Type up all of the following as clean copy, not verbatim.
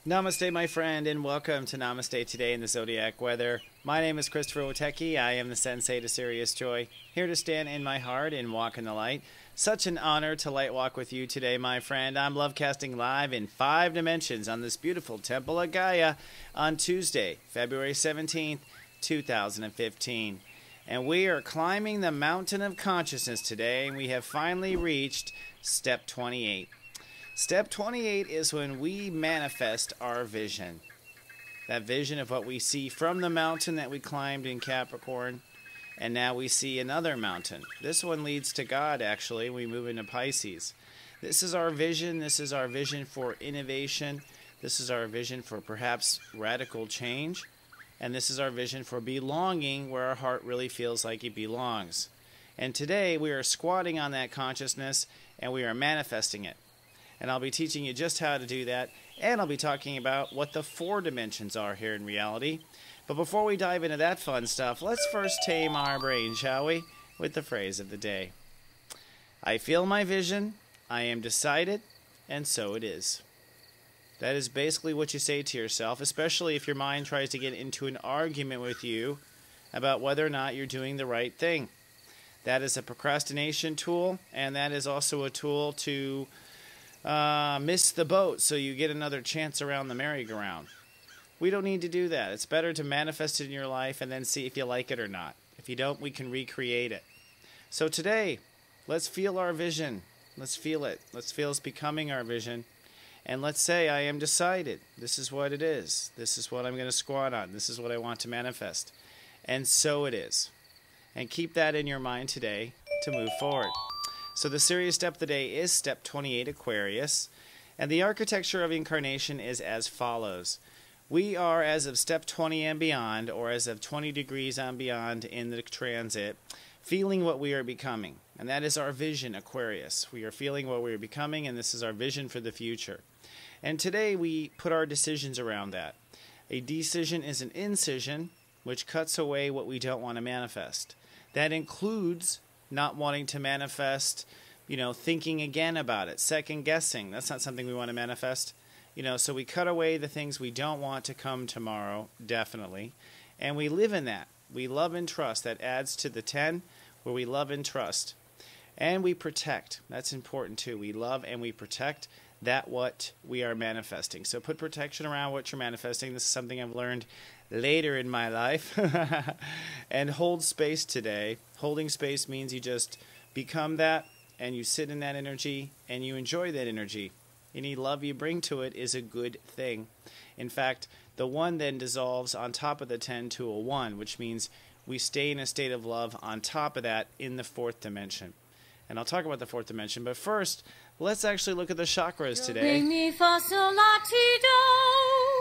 Namaste, my friend, and welcome to Namaste Today in the Zodiac Weather. My name is Stepº28 Witecki. I am the sensei to Sirius joy, here to stand in my heart and walk in the light. Such an honor to light walk with you today, my friend. I'm love casting live in 5 dimensions on this beautiful Temple of Gaia on Tuesday, February 17th, 2015. And we are climbing the mountain of consciousness today, and we have finally reached step 28. Step 28 is when we manifest our vision. That vision of what we see from the mountain that we climbed in Capricorn. And now we see another mountain. This one leads to God, actually. We move into Pisces. This is our vision. This is our vision for innovation. This is our vision for perhaps radical change. And this is our vision for belonging, where our heart really feels like it belongs. And today we are squatting on that consciousness and we are manifesting it. And I'll be teaching you just how to do that, and I'll be talking about what the 4 dimensions are here in reality. But before we dive into that fun stuff, let's first tame our brain, shall we, with the phrase of the day. I feel my vision, I am decided, and so it is. That is basically what you say to yourself, especially if your mind tries to get into an argument with you about whether or not you're doing the right thing. That is a procrastination tool, and that is also a tool to miss the boat so you get another chance around the merry-go-round. We don't need to do that. It's better to manifest it in your life and then see if you like it or not. If you don't, we can recreate it. So today, let's feel our vision. Let's feel it. Let's feel it's becoming our vision. And let's say, I am decided. This is what it is. This is what I'm going to squat on. This is what I want to manifest. And so it is. And keep that in your mind today to move forward. So the Sirius step of the day is step 28, Aquarius, and the architecture of incarnation is as follows. We are, as of step 20 and beyond, or as of 20 degrees and beyond in the transit, feeling what we are becoming. And that is our vision, Aquarius. We are feeling what we are becoming, and this is our vision for the future. And today we put our decisions around that. A decision is an incision, which cuts away what we don't want to manifest. That includes not wanting to manifest, thinking again about it, second guessing. That's not something we want to manifest. So we cut away the things we don't want to come tomorrow, definitely. And we live in that. We love and trust. That adds to the 10, where we love and trust. And we protect. That's important too. We love and we protect that what we are manifesting. So put protection around what you're manifesting. This is something I've learned later in my life. And hold space today. Holding space means you just become that, and you sit in that energy, and you enjoy that energy. Any love you bring to it is a good thing. In fact, the 1 then dissolves on top of the 10 to a 1, which means we stay in a state of love on top of that in the 4th dimension. And I'll talk about the 4th dimension, but first, let's actually look at the chakras today.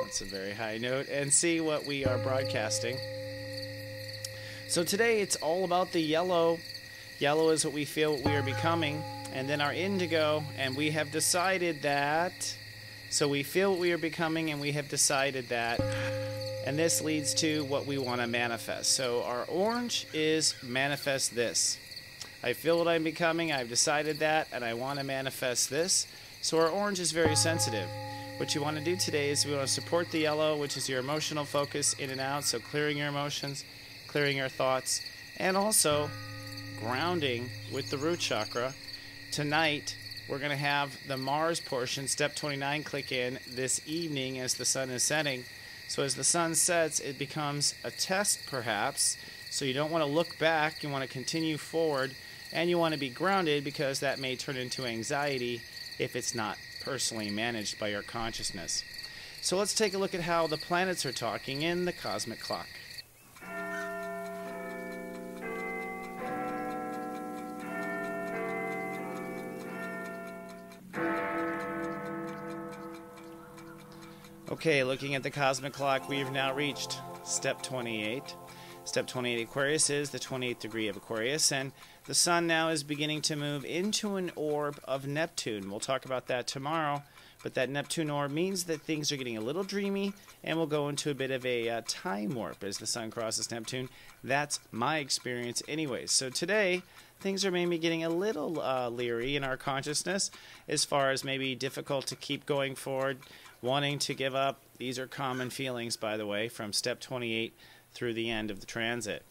That's a very high note, and see what we are broadcasting. So today it's all about the yellow. Yellow is what we feel what we are becoming, and then our indigo, and we have decided that. So we feel what we are becoming, and we have decided that. And this leads to what we want to manifest. So our orange is manifest this. I feel what I'm becoming, I've decided that, and I want to manifest this. So our orange is very sensitive. What you want to do today is we want to support the yellow, which is your emotional focus in and out, so clearing your emotions, clearing your thoughts, and also grounding with the root chakra. Tonight, we're going to have the Mars portion, step 29, click in this evening as the sun is setting. So as the sun sets, it becomes a test, perhaps. So you don't want to look back, you want to continue forward, and you want to be grounded because that may turn into anxiety if it's not personally managed by your consciousness. So let's take a look at how the planets are talking in the cosmic clock. Okay, looking at the cosmic clock, we've now reached step 28. Step 28 Aquarius is the 28th degree of Aquarius, and the sun now is beginning to move into an orb of Neptune. We'll talk about that tomorrow, but that Neptune orb means that things are getting a little dreamy, and we'll go into a bit of a time warp as the sun crosses Neptune. That's my experience anyways. So today, things are maybe getting a little leery in our consciousness as far as maybe difficult to keep going forward, wanting to give up. These are common feelings, by the way, from step 28 through the end of the transit.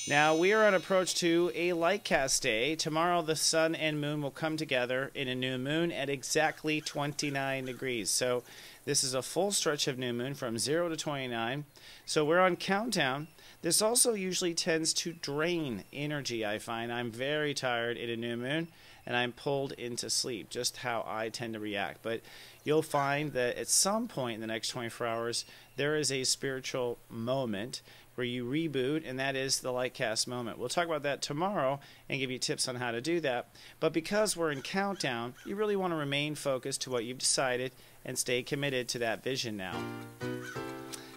Now, we are on approach to a light cast day. Tomorrow, the sun and moon will come together in a new moon at exactly 29 degrees. So this is a full stretch of new moon from 0 to 29. So we're on countdown. This also usually tends to drain energy, I find. I'm very tired in a new moon, and I'm pulled into sleep, just how I tend to react. But you'll find that at some point in the next 24 hours, there is a spiritual moment where you reboot, and that is the light cast moment. We'll talk about that tomorrow and give you tips on how to do that. But because we're in countdown, you really want to remain focused to what you've decided and stay committed to that vision now.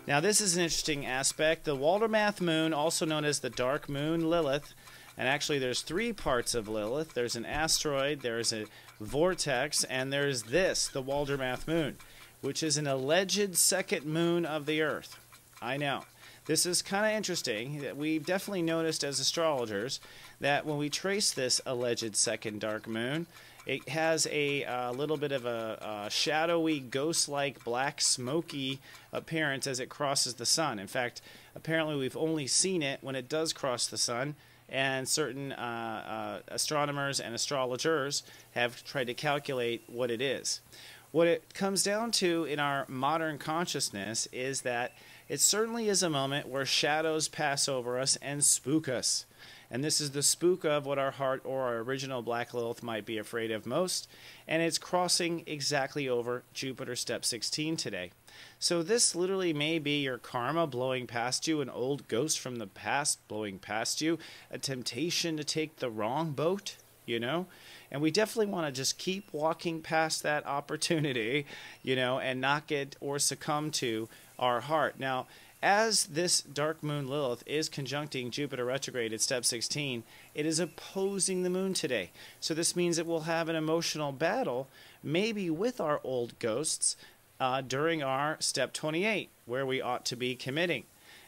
Now, this is an interesting aspect. The Waldermath moon, also known as the dark moon Lilith, and actually there's 3 parts of Lilith. There's an asteroid, there's a vortex, and there's this, the Waldermath moon, which is an alleged second moon of the Earth. I know. This is kind of interesting. We've definitely noticed as astrologers that when we trace this alleged second dark moon, it has a little bit of a shadowy, ghost-like, black, smoky appearance as it crosses the sun. In fact, apparently we've only seen it when it does cross the sun, and certain astronomers and astrologers have tried to calculate what it is. What it comes down to in our modern consciousness is that it certainly is a moment where shadows pass over us and spook us. And this is the spook of what our heart or our original Black Lilith might be afraid of most. And it's crossing exactly over Jupiter step 16 today. So this literally may be your karma blowing past you, an old ghost from the past blowing past you, a temptation to take the wrong boat, you know? And we definitely want to just keep walking past that opportunity, you know, and not get or succumb to our heart. Now, as this dark moon Lilith is conjuncting Jupiter retrograde at step 16, it is opposing the moon today. So this means that we'll have an emotional battle, maybe with our old ghosts, during our step 28, where we ought to be committing.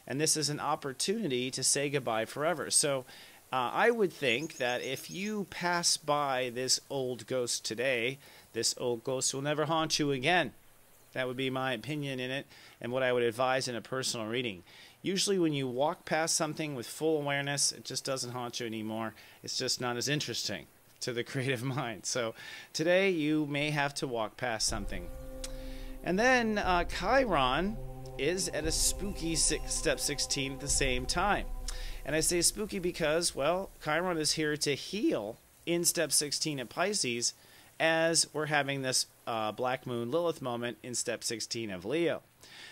And this is an opportunity to say goodbye forever. So I would think that if you pass by this old ghost today, this old ghost will never haunt you again. That would be my opinion in it and what I would advise in a personal reading. Usually when you walk past something with full awareness, it just doesn't haunt you anymore. It's just not as interesting to the creative mind. So today you may have to walk past something. And then Chiron is at a spooky step 16 at the same time. And I say spooky because, well, Chiron is here to heal in step 16 at Pisces as we're having this Black Moon Lilith moment in step 16 of Leo.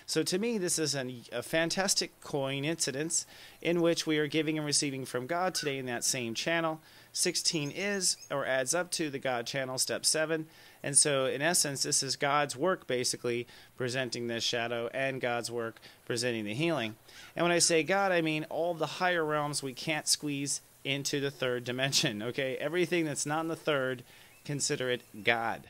So to me, this is a fantastic coincidence in which we are giving and receiving from God today in that same channel. 16 is, or adds up to, the God channel, step 7. And so, in essence, this is God's work, basically, presenting this shadow, and God's work presenting the healing. And when I say God, I mean all the higher realms we can't squeeze into the third dimension, okay? Everything that's not in the third, consider it God.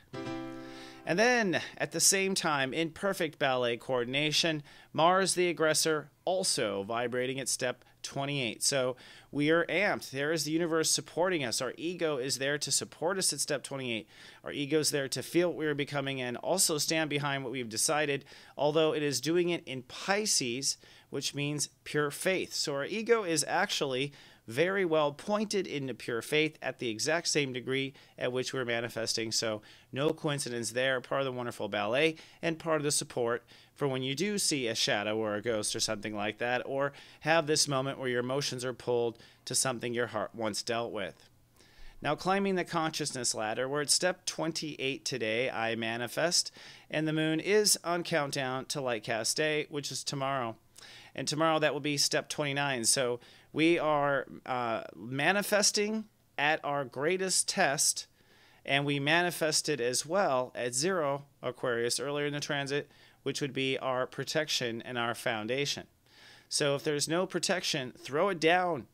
And then, at the same time, in perfect ballet coordination, Mars the aggressor also vibrating at step 28. So we are amped. There is the universe supporting us. Our ego is there to support us at step 28. Our ego is there to feel what we are becoming and also stand behind what we've decided, although it is doing it in Pisces, which means pure faith. So our ego is actually very well pointed into pure faith at the exact same degree at which we're manifesting. So no coincidence there. Part of the wonderful ballet and part of the support for when you do see a shadow or a ghost or something like that, or have this moment where your emotions are pulled to something your heart once dealt with. Now, climbing the consciousness ladder, we're at step 28 today. I manifest, and the moon is on countdown to light cast day, which is tomorrow. And tomorrow that will be step 29. So we are manifesting at our greatest test, and we manifested as well at 0 Aquarius earlier in the transit, which would be our protection and our foundation. So if there's no protection, throw it down.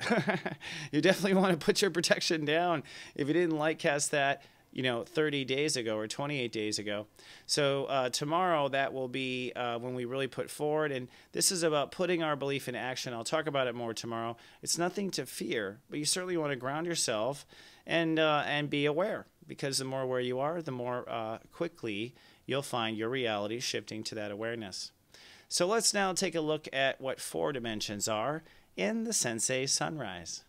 You definitely want to put your protection down. If you didn't light cast that, 30 days ago or 28 days ago. So tomorrow, that will be when we really put forward. And this is about putting our belief in action. I'll talk about it more tomorrow. It's nothing to fear, but you certainly want to ground yourself and be aware, because the more aware you are, the more quickly you'll find your reality shifting to that awareness. So let's now take a look at what 4 dimensions are in the Sensei Sunrise.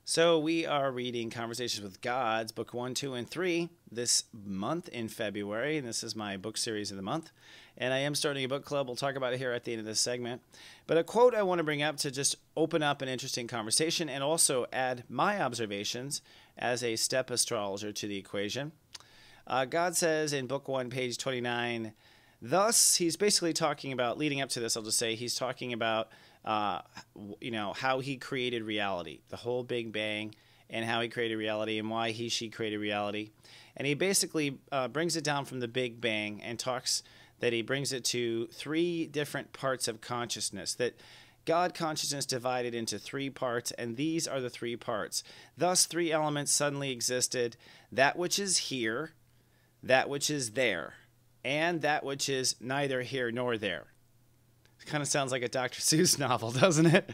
So we are reading Conversations with Gods, Book 1, 2, and 3 this month in February, and this is my book series of the month. And I am starting a book club. We'll talk about it here at the end of this segment. But a quote I want to bring up to just open up an interesting conversation and also add my observations as a step astrologer to the equation. God says in Book 1, page 29, thus, he's basically talking about, leading up to this, I'll just say, he's talking about how he created reality, the whole Big Bang, and how he created reality and why she created reality. And he basically brings it down from the Big Bang and talks that he brings it to 3 different parts of consciousness, that God consciousness divided into 3 parts, and these are the 3 parts. Thus, 3 elements suddenly existed: that which is here, that which is there, and that which is neither here nor there. Kind of sounds like a Dr. Seuss novel, doesn't it?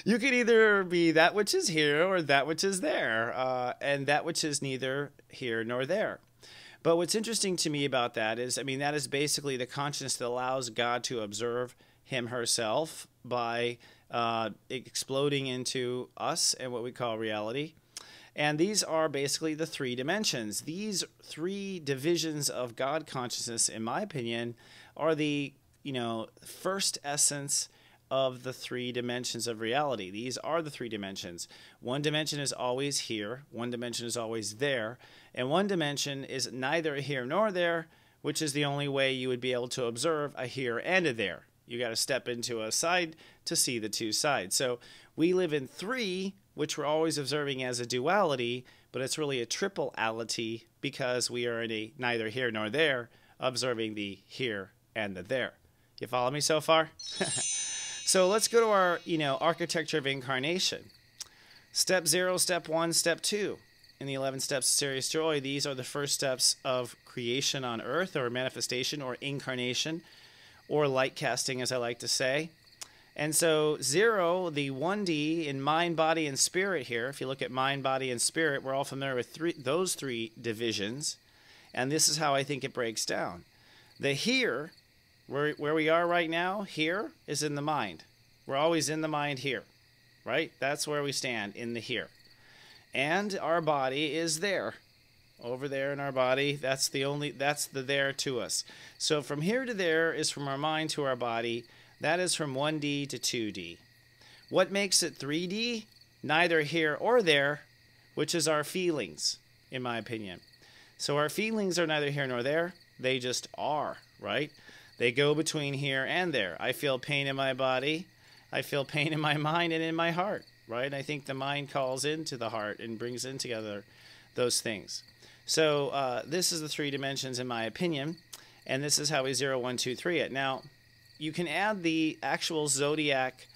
You could either be that which is here or that which is there, and that which is neither here nor there. But what's interesting to me about that is, that is basically the consciousness that allows God to observe him herself by exploding into us and what we call reality. And these are basically the 3 dimensions. These 3 divisions of God consciousness, in my opinion, are the first essence of the 3 dimensions of reality. These are the 3 dimensions. One dimension is always here, one dimension is always there, and one dimension is neither here nor there, which is the only way you would be able to observe a here and a there. You got to step into a side to see the 2 sides. So we live in 3, which we're always observing as a duality, but it's really a triple-ality because we are in a neither here nor there, observing the here and the there. You follow me so far? So let's go to our, architecture of incarnation. Step 0, step 1, step 2. In the 11 steps of Sirius Joy, these are the first steps of creation on earth, or manifestation, or incarnation, or light casting, as I like to say. And so 0, the 1D in mind, body, and spirit here. If you look at mind, body, and spirit, we're all familiar with those 3 divisions. And this is how I think it breaks down. The here, where we are right now, here is in the mind. We're always in the mind here, right? That's where we stand, in the here. And our body is there. Over there in our body, that's the there to us. So from here to there is from our mind to our body. That is from 1D to 2D. What makes it 3D? Neither here or there, which is our feelings, in my opinion. So our feelings are neither here nor there. They just are, right? They go between here and there. I feel pain in my body. I feel pain in my mind and in my heart, right? I think the mind calls into the heart and brings in together those things. So this is the 3 dimensions, in my opinion, and this is how we 0, 1, 2, 3 it. Now, you can add the actual zodiac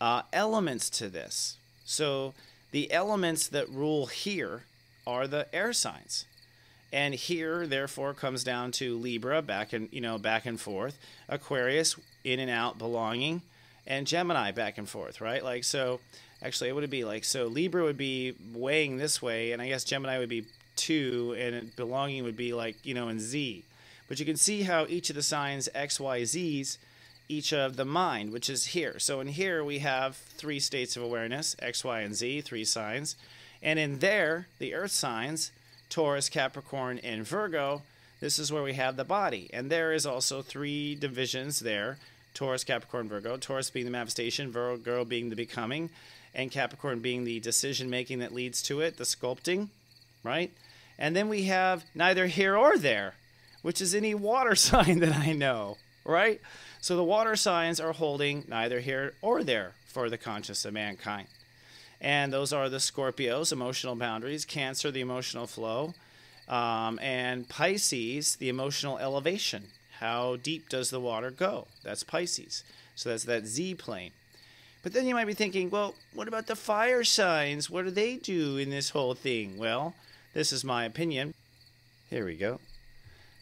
elements to this. So the elements that rule here are the air signs. And here, therefore, comes down to Libra, back and forth, Aquarius, in and out, belonging, and Gemini, back and forth, right? Like, so, actually, what would it be like? So Libra would be weighing this way, and I guess Gemini would be 2, and belonging would be like, in Z. But you can see how each of the signs, X, Y, Z's, each of the mind, which is here. So in here, we have 3 states of awareness, X, Y, and Z, 3 signs. And in there, the earth signs, Taurus, Capricorn, and Virgo, this is where we have the body. And there is also 3 divisions there, Taurus, Capricorn, Virgo. Taurus being the manifestation, Virgo being the becoming, and Capricorn being the decision-making that leads to it, the sculpting, right? And then we have neither here or there, which is any water sign that I know, right? So the water signs are holding neither here or there for the conscious of mankind. And those are the Scorpios, emotional boundaries, Cancer, the emotional flow, and Pisces, the emotional elevation. How deep does the water go? That's Pisces. So that's that Z plane. But then you might be thinking, well, what about the fire signs? What do they do in this whole thing? Well, this is my opinion. Here we go.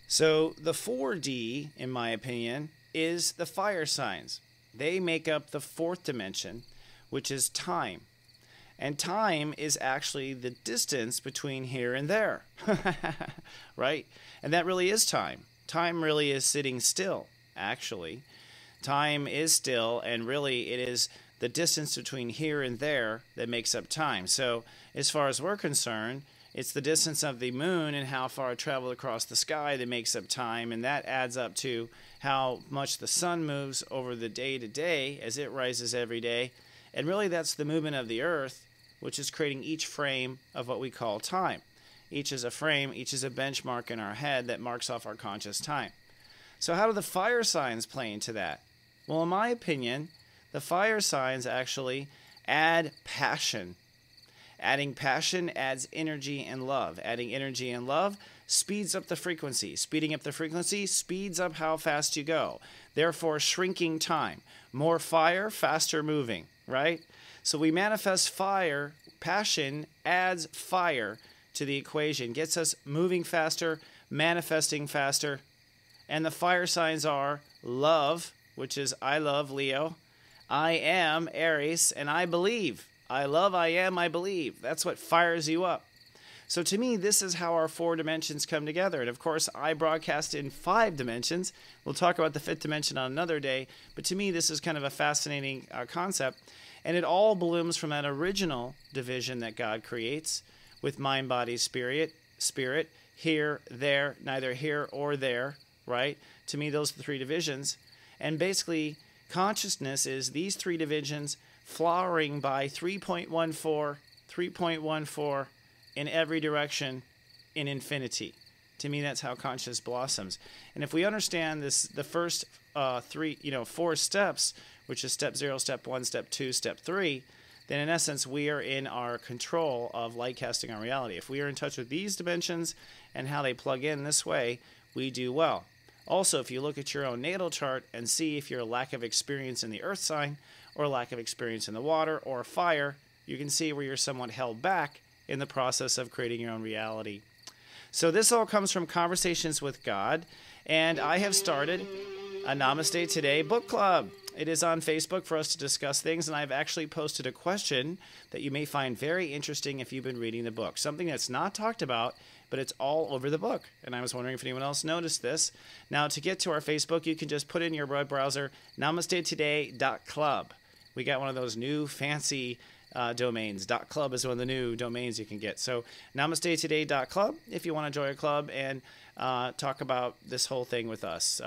So the 4D, in my opinion, is the fire signs. They make up the fourth dimension, which is time. And time is actually the distance between here and there, right? And that really is time. Time really is sitting still, actually. Time is still, and really it is the distance between here and there that makes up time. So as far as we're concerned, it's the distance of the moon and how far it traveled across the sky that makes up time, and that adds up to how much the sun moves over the day to day as it rises every day. And really that's the movement of the earth, which is creating each frame of what we call time. Each is a frame, each is a benchmark in our head that marks off our conscious time. So how do the fire signs play into that? Well, in my opinion, the fire signs actually add passion. Adding passion adds energy and love. Adding energy and love speeds up the frequency. Speeding up the frequency speeds up how fast you go. Therefore, shrinking time. More fire, faster moving, right? So we manifest fire. Passion adds fire to the equation. Gets us moving faster, manifesting faster. And the fire signs are love, which is I love, Leo. I am, Aries, and I believe. I love, I am, I believe. That's what fires you up. So to me, this is how our 4 dimensions come together. And of course, I broadcast in 5 dimensions. We'll talk about the 5th dimension on another day. But to me, this is kind of a fascinating concept. And it all blooms from that original division that God creates with mind, body, spirit, here, there, neither here or there, right? To me, those are the 3 divisions. And basically, consciousness is these 3 divisions flowering by 3.14 in every direction in infinity. To me, that's how consciousness blossoms. And if we understand this, the first 4 steps, which is step 0, step 1, step 2, step 3, then in essence, we are in our control of light casting our reality. If we are in touch with these dimensions and how they plug in this way, we do well. Also, if you look at your own natal chart and see if you're a lack of experience in the earth sign or lack of experience in the water or fire, you can see where you're somewhat held back in the process of creating your own reality. So this all comes from Conversations with God, and I have started a Namaste Today book club. It is on Facebook for us to discuss things, and I've actually posted a question that you may find very interesting if you've been reading the book. Something that's not talked about, but it's all over the book. And I was wondering if anyone else noticed this. Now, to get to our Facebook, you can just put in your web browser, namastetoday.club. We got one of those new fancy domains. .club is one of the new domains you can get. So namastetoday.club if you want to join a club and talk about this whole thing with us,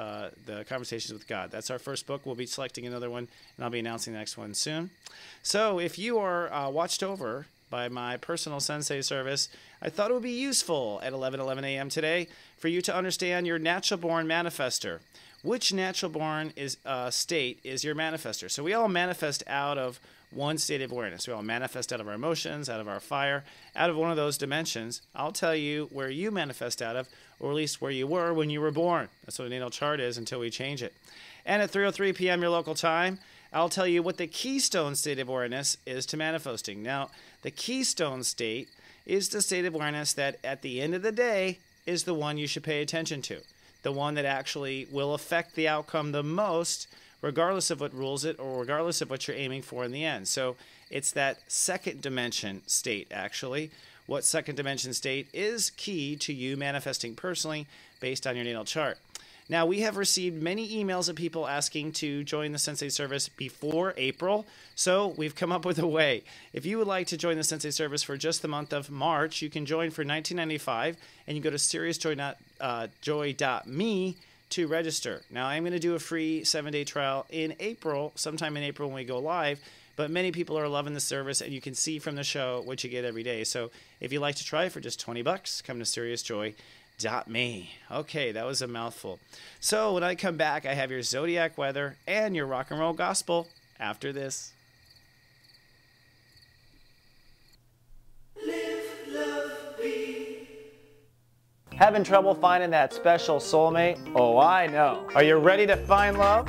the Conversations with God. That's our first book. We'll be selecting another one, and I'll be announcing the next one soon. So if you are watched over by my personal sensei service, I thought it would be useful at 11:11 a.m. today for you to understand your natural-born manifester. Which natural-born state is your manifester? So we all manifest out of one state of awareness. We all manifest out of our emotions, out of our fire, out of one of those dimensions. I'll tell you where you manifest out of, or at least where you were when you were born. That's what a natal chart is until we change it. And at 3:03 p.m. your local time, I'll tell you what the keystone state of awareness is to manifesting. Now, the keystone state is the state of awareness that at the end of the day is the one you should pay attention to. The one that actually will affect the outcome the most, regardless of what rules it or regardless of what you're aiming for in the end. So it's that second dimension state, actually. What second dimension state is key to you manifesting personally based on your natal chart. Now, we have received many emails of people asking to join the Sensei service before April, so we've come up with a way. If you would like to join the Sensei service for just the month of March, you can join for $19.95, and you go to SiriusJoy.me to register. Now, I'm going to do a free 7-day trial in April, sometime in April when we go live, but many people are loving the service, and you can see from the show what you get every day. So if you'd like to try it for just $20, come to SiriusJoy.me. Okay, that was a mouthful. So when I come back, I have your Zodiac weather and your rock and roll gospel after this. Having trouble finding that special soulmate? Oh, I know. Are you ready to find love?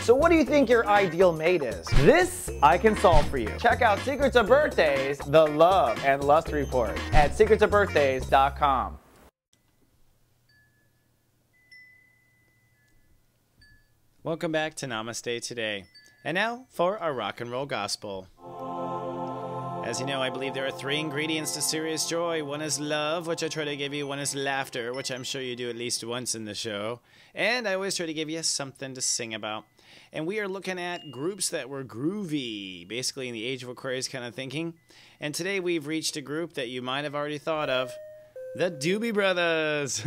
So what do you think your ideal mate is? This I can solve for you. Check out Secrets of Birthdays, the Love and Lust Report at secretsofbirthdays.com. Welcome back to Namaste Today. And now for our rock and roll gospel. As you know, I believe there are 3 ingredients to serious joy. One is love, which I try to give you. One is laughter, which I'm sure you do at least once in the show. And I always try to give you something to sing about. And we are looking at groups that were groovy, basically in the Age of Aquarius kind of thinking. And today we've reached a group that you might have already thought of. The Doobie Brothers.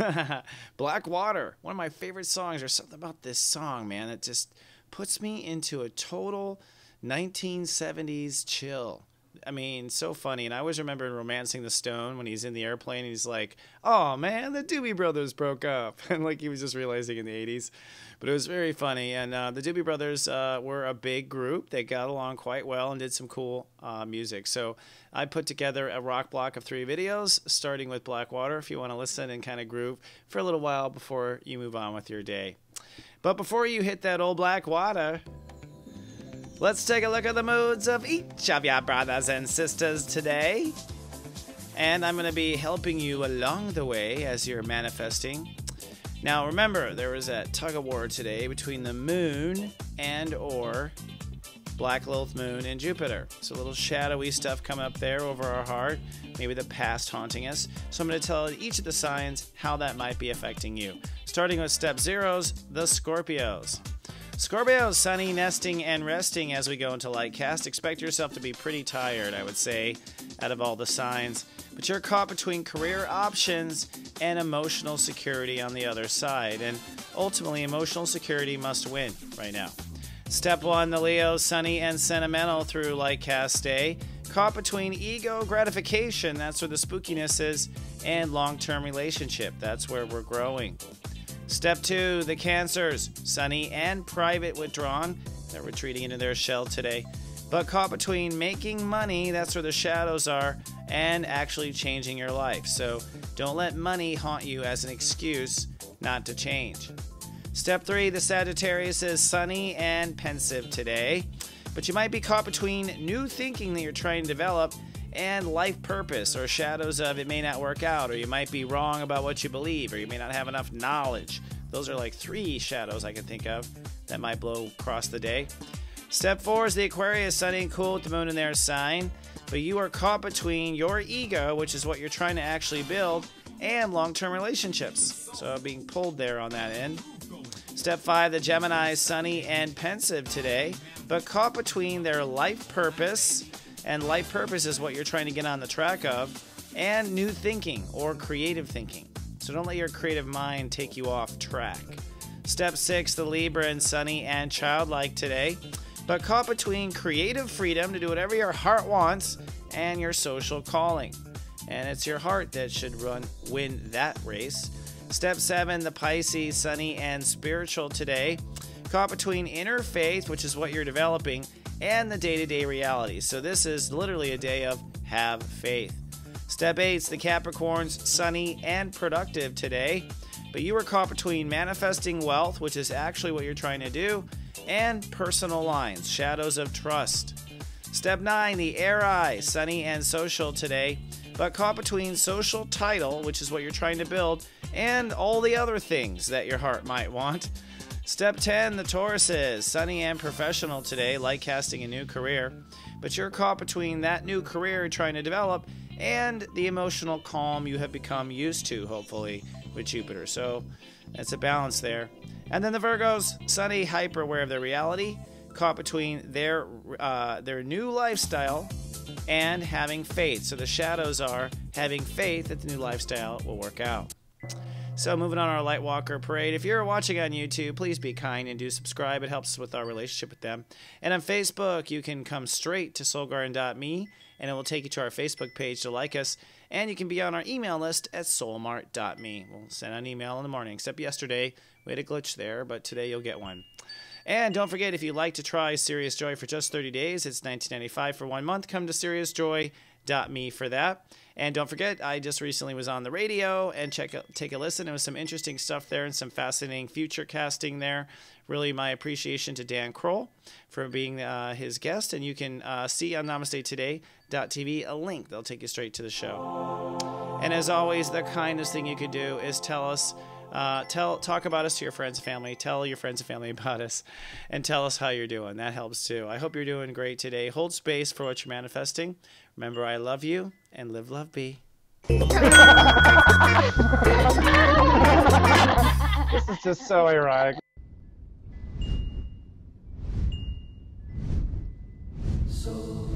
Black Water. One of my favorite songs. There's something about this song, man. It just puts me into a total 1970s chill. I mean, so funny. And I always remember Romancing the Stone when he's in the airplane and he's like, oh man, the Doobie Brothers broke up. And like he was just realizing in the 80s. But it was very funny. And the Doobie Brothers were a big group. They got along quite well and did some cool music. So I put together a rock block of 3 videos, starting with Black Water, if you want to listen and kind of groove for a little while before you move on with your day. But before you hit that old Black Water, let's take a look at the moods of each of your brothers and sisters today. And I'm going to be helping you along the way as you're manifesting. Now remember, there was a tug-of-war today between the moon and or Black Lilith Moon and Jupiter. So a little shadowy stuff coming up there over our heart, maybe the past haunting us. So I'm going to tell each of the signs how that might be affecting you. Starting with step 0s, the Scorpios. Scorpios, sunny, nesting, and resting as we go into light cast. Expect yourself to be pretty tired, I would say, out of all the signs. But you're caught between career options and emotional security on the other side. And ultimately, emotional security must win right now. Step 1, the Leos, sunny and sentimental through light cast day. Caught between ego gratification, that's where the spookiness is, and long-term relationship. That's where we're growing. Step 2, the Cancers, sunny and private withdrawn. They're retreating into their shell today. But caught between making money, that's where the shadows are, and actually changing your life. So don't let money haunt you as an excuse not to change. Step 3, the Sagittarius is sunny and pensive today. But you might be caught between new thinking that you're trying to develop and life purpose, or shadows of it may not work out, or you might be wrong about what you believe, or you may not have enough knowledge. Those are like 3 shadows I can think of that might blow across the day. Step 4 is the Aquarius, sunny and cool with the moon in their sign, but you are caught between your ego, which is what you're trying to actually build, and long-term relationships. So being pulled there on that end. Step 5, the Gemini, sunny and pensive today, but caught between their life purpose, and life purpose is what you're trying to get on the track of, and new thinking or creative thinking. So don't let your creative mind take you off track. Step 6, the Libra, and sunny and childlike today, but caught between creative freedom to do whatever your heart wants and your social calling. And it's your heart that should win that race. Step 7, the Pisces, sunny and spiritual today, caught between inner faith, which is what you're developing, and the day-to-day reality. So this is literally a day of have faith. Step 8, the Capricorns, sunny and productive today, but you are caught between manifesting wealth, which is actually what you're trying to do, and personal lines, shadows of trust. Step 9, the Aries, sunny and social today, but caught between social title, which is what you're trying to build, and all the other things that your heart might want. Step 10, the Tauruses, sunny and professional today, light casting a new career, but you're caught between that new career you're trying to develop and the emotional calm you have become used to, hopefully, with Jupiter. So that's a balance there. And then the Virgos, sunny, hyper aware of their reality, caught between their new lifestyle and having faith. So the shadows are having faith that the new lifestyle will work out. So moving on our Lightwalker Parade. If you're watching on YouTube, please be kind and do subscribe. It helps us with our relationship with them. And on Facebook, you can come straight to soulgarden.me, and it will take you to our Facebook page to like us. And you can be on our email list at soulmart.me. We'll send an email in the morning, except yesterday we had a glitch there, but today you'll get one. And don't forget, if you'd like to try Sirius Joy for just 30 days, it's $19.95 for 1 month. Come to SiriousJoy.me for that. And don't forget, I just recently was on the radio, and take a listen. There was some interesting stuff there and some fascinating future casting there. Really, my appreciation to Dan Kroll for being his guest. And you can see on NamasteToday.tv a link. They'll take you straight to the show. And as always, the kindest thing you could do is tell us, talk about us to your friends and family. Tell your friends and family about us, and tell us how you're doing. That helps too. I hope you're doing great today. Hold space for what you're manifesting. Remember, I love you, and live, love, be. This is just so ironic. So